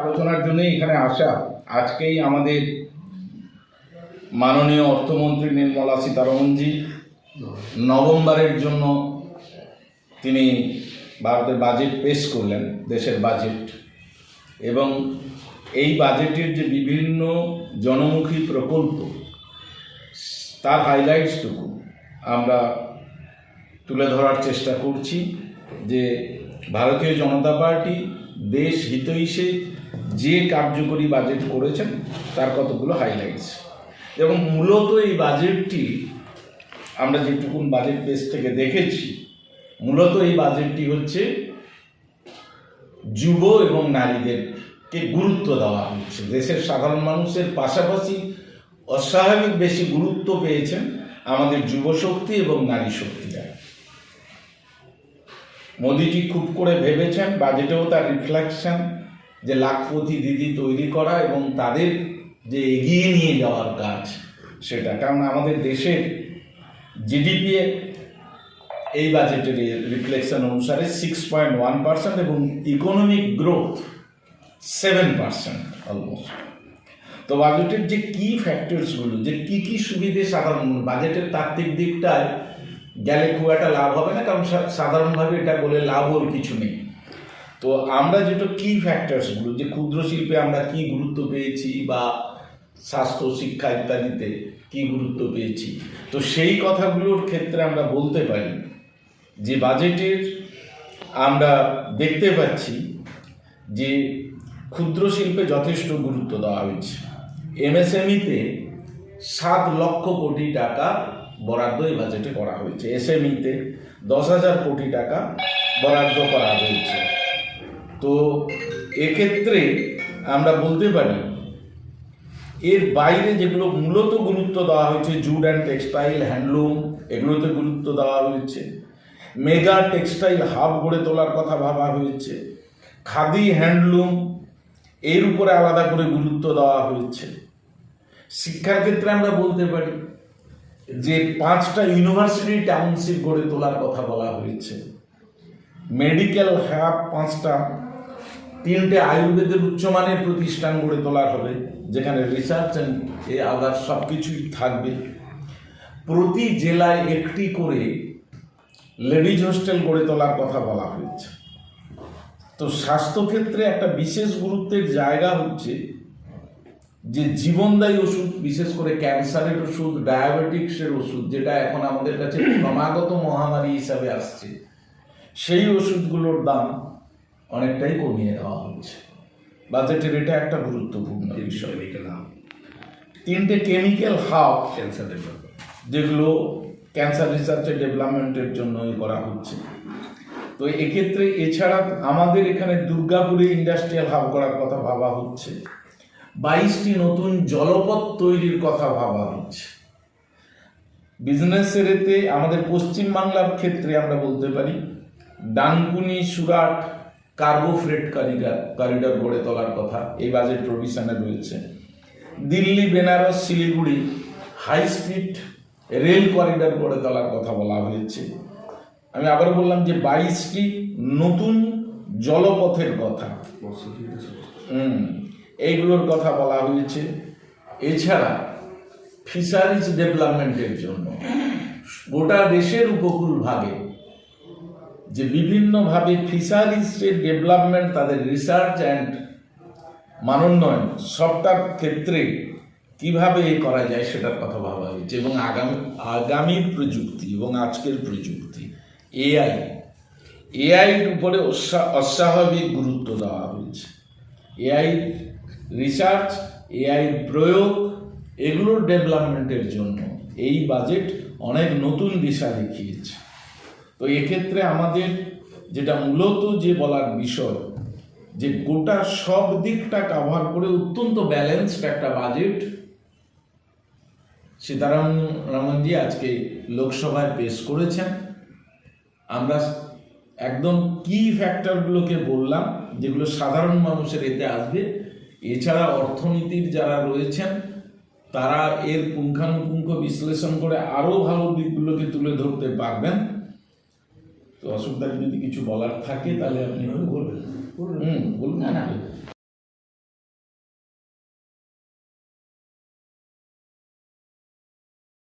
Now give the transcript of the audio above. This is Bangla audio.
আলোচনার জন্য এখানে আসা। আজকেই আমাদের মাননীয় অর্থমন্ত্রী নির্মলা সীতারমণজি নভেম্বরের জন্য তিনি ভারতের বাজেট পেশ করলেন, দেশের বাজেট, এবং এই বাজেটের যে বিভিন্ন জনমুখী প্রকল্প তার হাইলাইটসটুকু আমরা তুলে ধরার চেষ্টা করছি। যে ভারতীয় জনতা পার্টি দেশ হিতৈষী যে কার্যকরী বাজেট করেছেন তার কতগুলো হাইলাইটস, এবং মূলত এই বাজেটটি আমরা যেটুকুন বাজেট পেজ থেকে দেখেছি, মূলত এই বাজেটটি হচ্ছে যুব এবং নারীদেরকে গুরুত্ব দেওয়া হচ্ছে। দেশের সাধারণ মানুষের পাশাপাশি অস্বাভাবিক বেশি গুরুত্ব পেয়েছেন আমাদের যুবশক্তি এবং নারী শক্তিরা। মোদিজি খুব করে ভেবেছেন, বাজেটেও তার রিফ্লেকশন, যে লাখপতি দিদি তৈরি করা এবং তাদের যে এগিয়ে নিয়ে যাওয়ার কাজ সেটা। কারণ আমাদের দেশের জিডিপি এই বাজেটের রিফ্লেকশন অনুসারে 6.1% এবং ইকোনমিক গ্রোথ 7% অলমোস্ট। তো বাজেটের যে কি ফ্যাক্টরসগুলো, যে কি কি সুবিধে সাধারণ বাজেটের তাত্ত্বিক দিকটায় গেলে খুব একটা লাভ হবে না, কারণ সাধারণভাবে এটা বলে লাভ ওর কিছু নেই। তো আমরা যেটা কি ফ্যাক্টরসগুলো, যে ক্ষুদ্র শিল্পে আমরা কি গুরুত্ব পেয়েছি বা স্বাস্থ্য শিক্ষা ইত্যাদিতে কি গুরুত্ব পেয়েছি, তো সেই কথাগুলোর ক্ষেত্রে আমরা বলতে পারি যে বাজেটের আমরা দেখতে পাচ্ছি যে ক্ষুদ্র শিল্পে যথেষ্ট গুরুত্ব দেওয়া হয়েছে। এমএসএমইতে 7 লক্ষ কোটি টাকা বরাদ্দ এই বাজেটে করা হয়েছে। এসএমইতে 10,000 কোটি টাকা বরাদ্দ করা হয়েছে। তো এক্ষেত্রে আমরা বলতে পারি এর বাইরে যেগুলো মূলত গুরুত্ব দেওয়া হয়েছে, জুট অ্যান্ড টেক্সটাইল, হ্যান্ডলুম, এগুলোতে গুরুত্ব দেওয়া হয়েছে। মেগা টেক্সটাইল হাব গড়ে তোলার কথা ভাবা হয়েছে। খাদি, হ্যান্ডলুম এর উপরে আলাদা করে গুরুত্ব দেওয়া হয়েছে। শিক্ষার ক্ষেত্রে আমরা বলতে পারি যে 5টা ইউনিভার্সিটি টাউনশিপ গড়ে তোলার কথা বলা হয়েছে। মেডিকেল হ্যাব 5টা, 3টে আয়ুর্বেদের উচ্চমানের প্রতিষ্ঠান গড়ে তোলা হবে, যেখানে রিসার্চ অ্যান্ড আদার সব কিছুই থাকবে। প্রতি জেলায় 1টি করে লেডিজ হোস্টেল গড়ে তোলার কথা বলা হয়েছে। তো স্বাস্থ্যক্ষেত্রে একটা বিশেষ গুরুত্বের জায়গা হচ্ছে যে জীবনদায়ী ওষুধ, বিশেষ করে ক্যান্সারের ওষুধ, ডায়াবেটিক্সের ওষুধ, যেটা এখন আমাদের কাছে ক্রমাগত মহামারী হিসাবে আসছে, সেই ওষুধগুলোর দাম অনেকটাই কমিয়ে দেওয়া হচ্ছে। বাজেটের এটা একটা গুরুত্বপূর্ণ বিষয়। 3টে কেমিক্যাল হাব যেগুলো ক্যান্সার রিসার্চ ডেভেলপমেন্টের জন্যই করা হচ্ছে। তো এক্ষেত্রে এছাড়া আমাদের এখানে দুর্গাপুরে ইন্ডাস্ট্রিয়াল হাব করার কথা ভাবা হচ্ছে। 22টি নতুন জলপথ তৈরির কথা ভাবা হচ্ছে। বিজনেসের এতে আমাদের পশ্চিমবাংলার ক্ষেত্রে আমরা বলতে পারি Dankuni Surat cargo freight corridor গড়ে তোলার কথা এই বাজেট প্রভিশনে রয়েছে। Delhi, Benares, Siliguri high speed rail corridor গড়ে তোলার কথা বলা হয়েছে। আমি আবার বললাম যে 22টি নতুন জলপথের কথা, এইগুলোর কথা বলা হয়েছে। এছাড়া ফিশারিজ ডেভেলপমেন্টের জন্য গোটা দেশের উপকূল ভাগে যে বিভিন্নভাবে ফিশারিজের ডেভেলপমেন্ট, তাদের রিসার্চ অ্যান্ড মানোন্নয়ন সবটার ক্ষেত্রে কিভাবে করা যায় সেটার কথা ভাবা হয়েছে। এবং আগামী প্রযুক্তি এবং আজকের প্রযুক্তি এআইয়ের উপরে অস্বাভাবিক গুরুত্ব দেওয়া হয়েছে। এআই রিসার্চ, এআই প্রয়োগ, এগুলোর ডেভেলপমেন্টের জন্য এই বাজেট অনেক নতুন দিশা দেখিয়েছে। তো এক্ষেত্রে আমাদের যেটা মূলত যে বলার বিষয়, যে গোটা সব দিকটা কাভার করে অত্যন্ত ব্যালেন্সড একটা বাজেট সীতারামনজি আজকে লোকসভায় পেশ করেছেন। আমরা একদম কি ফ্যাক্টরগুলোকে বললাম যেগুলো সাধারণ মানুষের এতে আসবে। এছাড়া অর্থনীতির যারা রয়েছেন তারা এর পুঙ্খানুপুঙ্খ বিশ্লেষণ করে আরও ভালো দিকগুলোকে তুলে ধরতে পারবেন। তো অসুবিধা যদি কিছু বলার থাকে তাহলে আপনি বলবেন। বলুন।